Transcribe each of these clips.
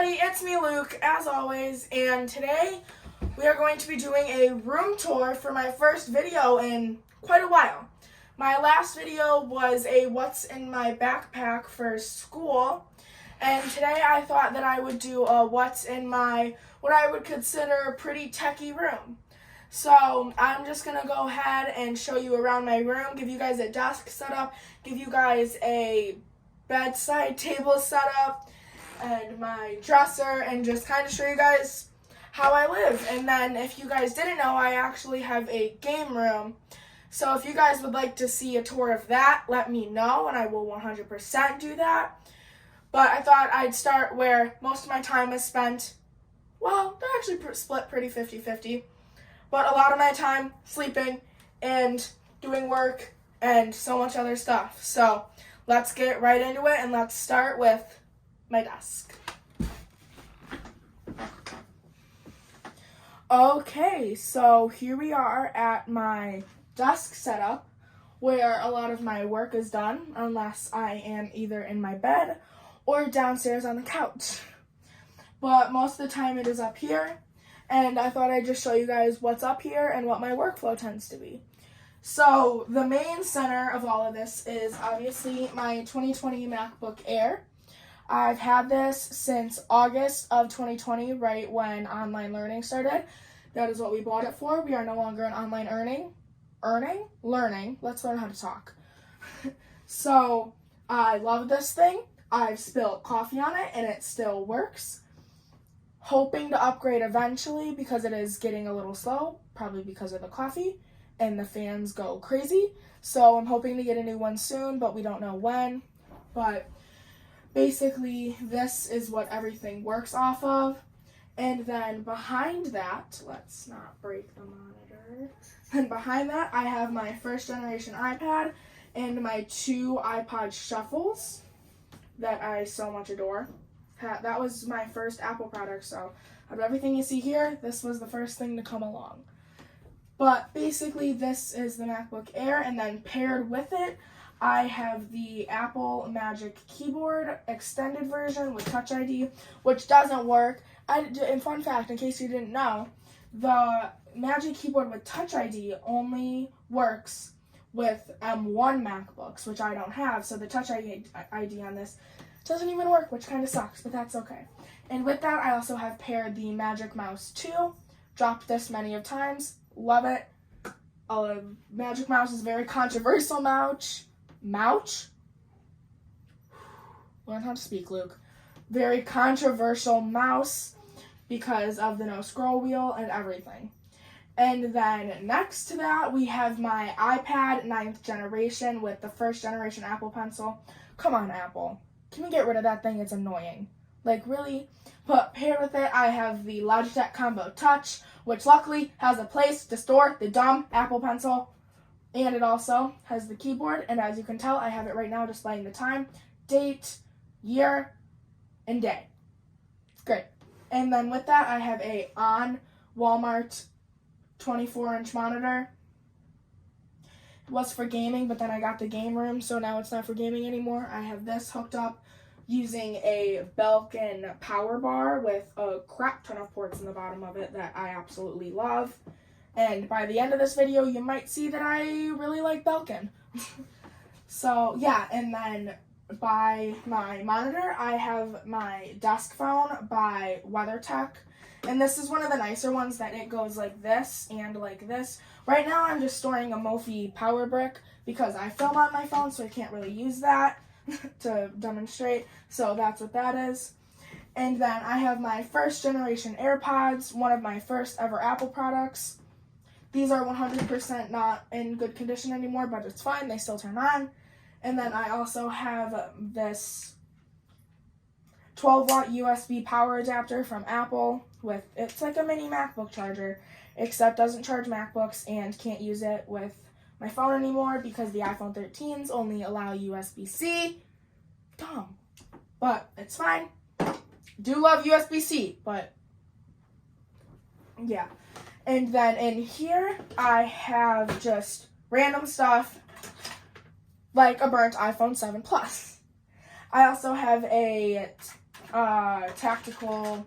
everybody, it's me Luke, as always, and today we are going to be doing a room tour for my first video in quite a while. My last video was a what's in my backpack for school, and today I thought that I would do a what's in my, what I would consider pretty techy room. So I'm just going to go ahead and show you around my room, give you guys a desk setup, give you guys a bedside table setup, and my dresser, and just kind of show you guys how I live. And then if you guys didn't know, I actually have a game room. So if you guys would like to see a tour of that, let me know and I will 100% do that. But I thought I'd start where most of my time is spent. Well, they're actually split pretty 50-50. But a lot of my time sleeping and doing work and so much other stuff. So let's get right into it, and let's start with my desk. Okay, so here we are at my desk setup where a lot of my work is done, unless I am either in my bed or downstairs on the couch. But most of the time it is up here, and I thought I'd just show you guys what's up here and what my workflow tends to be. So the main center of all of this is obviously my 2020 MacBook Air. I've had this since August of 2020, right when online learning started. That is what we bought it for. We are no longer in online learning. Let's learn how to talk. So I love this thing. I've spilled coffee on it and it still works. Hoping to upgrade eventually because it is getting a little slow, probably because of the coffee, and the fans go crazy. So I'm hoping to get a new one soon, but we don't know when. But basically, this is what everything works off of. And then behind that, let's not break the monitor. And behind that, I have my first generation iPad and my 2 iPod Shuffles that I so much adore. That was my first Apple product, so out of everything you see here, this was the first thing to come along. But basically, this is the MacBook Air, and then paired with it, I have the Apple Magic Keyboard extended version with Touch ID, which doesn't work. And fun fact, in case you didn't know, the Magic Keyboard with Touch ID only works with M1 MacBooks, which I don't have, so the Touch ID on this doesn't even work, which kind of sucks, but that's okay. And with that, I also have paired the Magic Mouse 2. Dropped this many of times. Love it. Magic Mouse is a very controversial mouse. Learn how to speak, Luke. Very controversial mouse because of the no scroll wheel and everything. And then next to that, we have my iPad 9th generation with the 1st generation Apple Pencil. Come on, Apple. Can we get rid of that thing? It's annoying. Like, really? But paired with it, I have the Logitech Combo Touch, which luckily has a place to store the dumb Apple Pencil. And it also has the keyboard. And as you can tell, I have it right now displaying the time, date, year, and day. Great. And then with that, I have a on Walmart 24-inch monitor. It was for gaming, but then I got the game room, so now it's not for gaming anymore. I have this hooked up using a Belkin power bar with a crap ton of ports in the bottom of it that I absolutely love. And by the end of this video, you might see that I really like Belkin. So yeah, and then by my monitor, I have my desk phone by WeatherTech. And this is one of the nicer ones that it goes like this and like this. Right now, I'm just storing a Mophie power brick because I film on my phone, so I can't really use that to demonstrate. So that's what that is. And then I have my 1st generation AirPods, one of my first ever Apple products. These are 100% not in good condition anymore, but it's fine. They still turn on. And then I also have this 12-watt USB power adapter from Apple with, it's like a mini MacBook charger, except doesn't charge MacBooks and can't use it with my phone anymore because the iPhone 13s only allow USB-C. Dumb. But it's fine. Do love USB-C, but yeah. And then in here, I have just random stuff like a burnt iPhone 7 Plus. I also have a tactical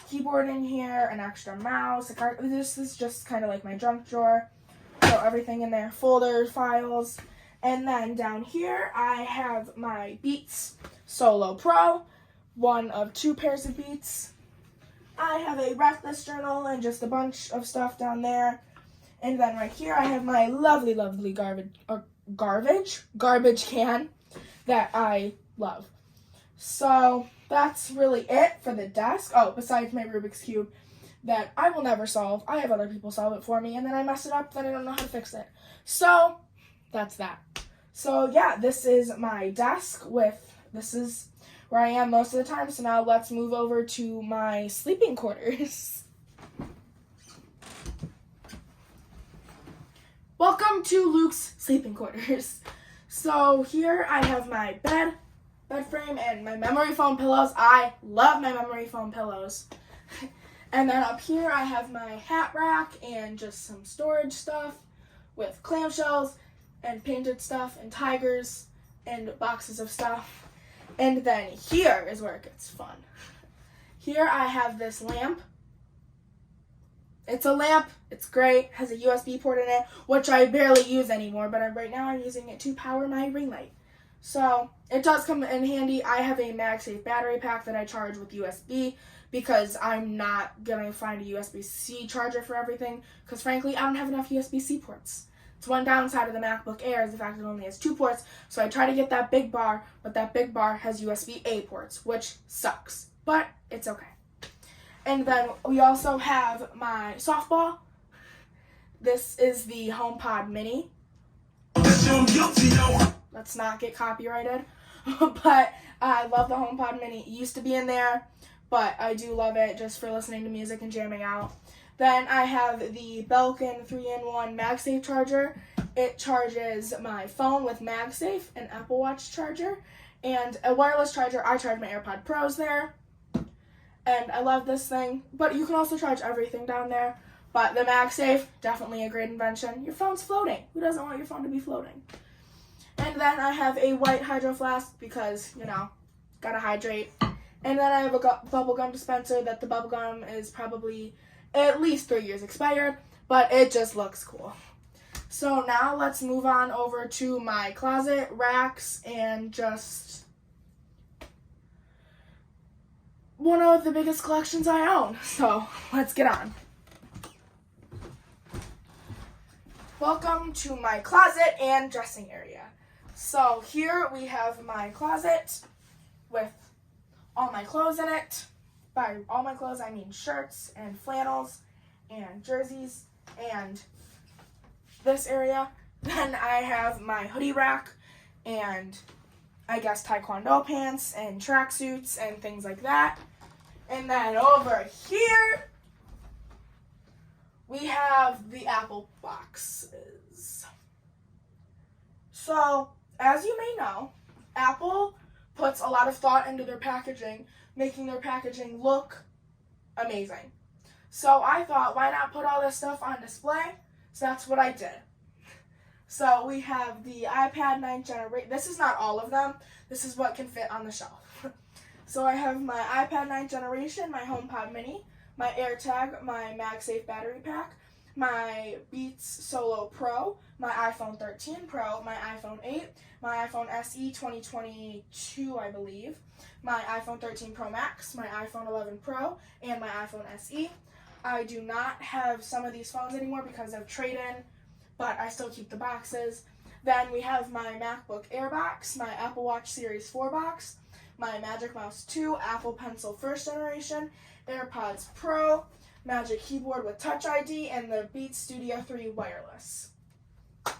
keyboard in here, an extra mouse. This is just kind of like my junk drawer. So everything in there, folders, files. And then down here, I have my Beats Solo Pro, one of 2 pairs of Beats. I have a Reckless journal and just a bunch of stuff down there. And then right here, I have my lovely, lovely garbage can that I love. So that's really it for the desk. Oh, besides my Rubik's Cube that I will never solve. I have other people solve it for me, and then I mess it up, then I don't know how to fix it. So that's that. So yeah, this is my desk this is where I am most of the time. So now let's move over to my sleeping quarters. Welcome to Luke's sleeping quarters. So here I have my bed frame, and my memory foam pillows. I love my memory foam pillows. And then up here I have my hat rack and just some storage stuff with clamshells and painted stuff and tigers and boxes of stuff. And then here is where it gets fun. Here I have this lamp. It's a lamp. It's great. Has a USB port in it, which I barely use anymore, but right now I'm using it to power my ring light. So it does come in handy. I have a MagSafe battery pack that I charge with USB because I'm not going to find a USB-C charger for everything because, frankly, I don't have enough USB-C ports. It's one downside of the MacBook Air is the fact it only has 2 ports, so I try to get that big bar, but that big bar has USB-A ports, which sucks, but it's okay. And then we also have my softball. This is the HomePod Mini. Let's not get copyrighted, but I love the HomePod Mini. It used to be in there, but I do love it just for listening to music and jamming out. Then I have the Belkin 3-in-1 MagSafe charger. It charges my phone with MagSafe, an Apple Watch charger, and a wireless charger. I charge my AirPod Pros there, and I love this thing. But you can also charge everything down there. But the MagSafe, definitely a great invention. Your phone's floating. Who doesn't want your phone to be floating? And then I have a white hydro flask because, gotta hydrate. And then I have a bubblegum dispenser that the bubblegum is probably at least 3 years expired, but it just looks cool. So now let's move on over to my closet, racks, and just one of the biggest collections I own. So let's get on. Welcome to my closet and dressing area. So here we have my closet with all my clothes in it. By all my clothes, I mean shirts and flannels and jerseys and this area. Then I have my hoodie rack and I guess taekwondo pants and tracksuits and things like that. And then over here, we have the Apple boxes. So, as you may know, Apple puts a lot of thought into their packaging, making their packaging look amazing. So I thought, why not put all this stuff on display? So that's what I did. So we have the iPad 9th generation. This is not all of them. This is what can fit on the shelf. So I have my iPad 9th generation, my HomePod Mini, my AirTag, my MagSafe battery pack, my Beats Solo Pro, my iPhone 13 Pro, my iPhone 8, my iPhone SE 2022, I believe, my iPhone 13 Pro Max, my iPhone 11 Pro, and my iPhone SE. I do not have some of these phones anymore because of trade-in, but I still keep the boxes. Then we have my MacBook Air box, my Apple Watch Series 4 box, my Magic Mouse 2, Apple Pencil 1st generation, AirPods Pro, Magic Keyboard with Touch ID, and the Beats Studio 3 wireless. A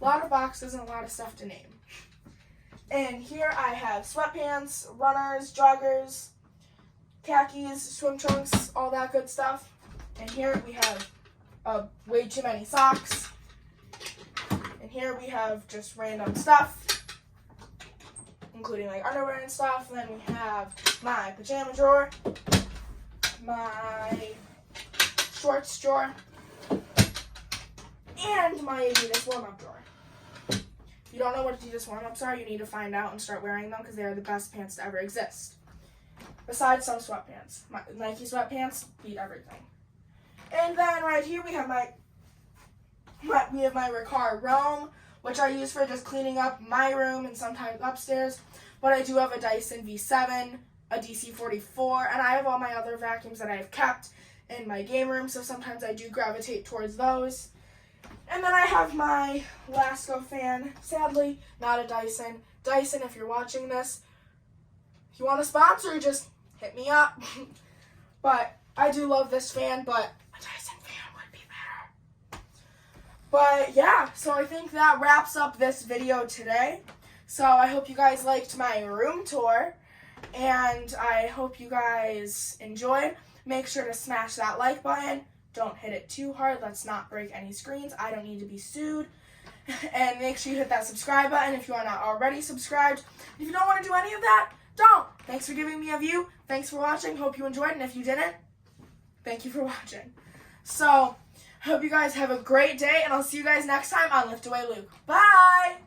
lot of boxes and a lot of stuff to name. And here I have sweatpants, runners, joggers, khakis, swim trunks, all that good stuff. And here we have way too many socks. And here we have just random stuff, including like underwear and stuff. And then we have my pajama drawer, my shorts drawer, and my Adidas warm-up drawer. If you don't know what Adidas warm-ups are, you need to find out and start wearing them because they are the best pants to ever exist. besides some sweatpants. My Nike sweatpants beat everything. And then right here we have my Ricard Roam, which I use for just cleaning up my room and sometimes upstairs. But I do have a Dyson V7, a DC44, and I have all my other vacuums that I have kept in my game room, so sometimes I do gravitate towards those. And then I have my Lasco fan, sadly not a Dyson. Dyson, if you're watching this, if you want to sponsor, just hit me up. But I do love this fan, but a Dyson fan would be better. But yeah, so I think that wraps up this video today. So I hope you guys liked my room tour, and I hope you guys enjoyed. Make sure to smash that like button. Don't hit it too hard. Let's not break any screens. I don't need to be sued. And make sure you hit that subscribe button if you are not already subscribed. If you don't want to do any of that, don't. Thanks for giving me a view. Thanks for watching. Hope you enjoyed. And if you didn't, thank you for watching. So, hope you guys have a great day, and I'll see you guys next time on Lift Away Luke. Bye!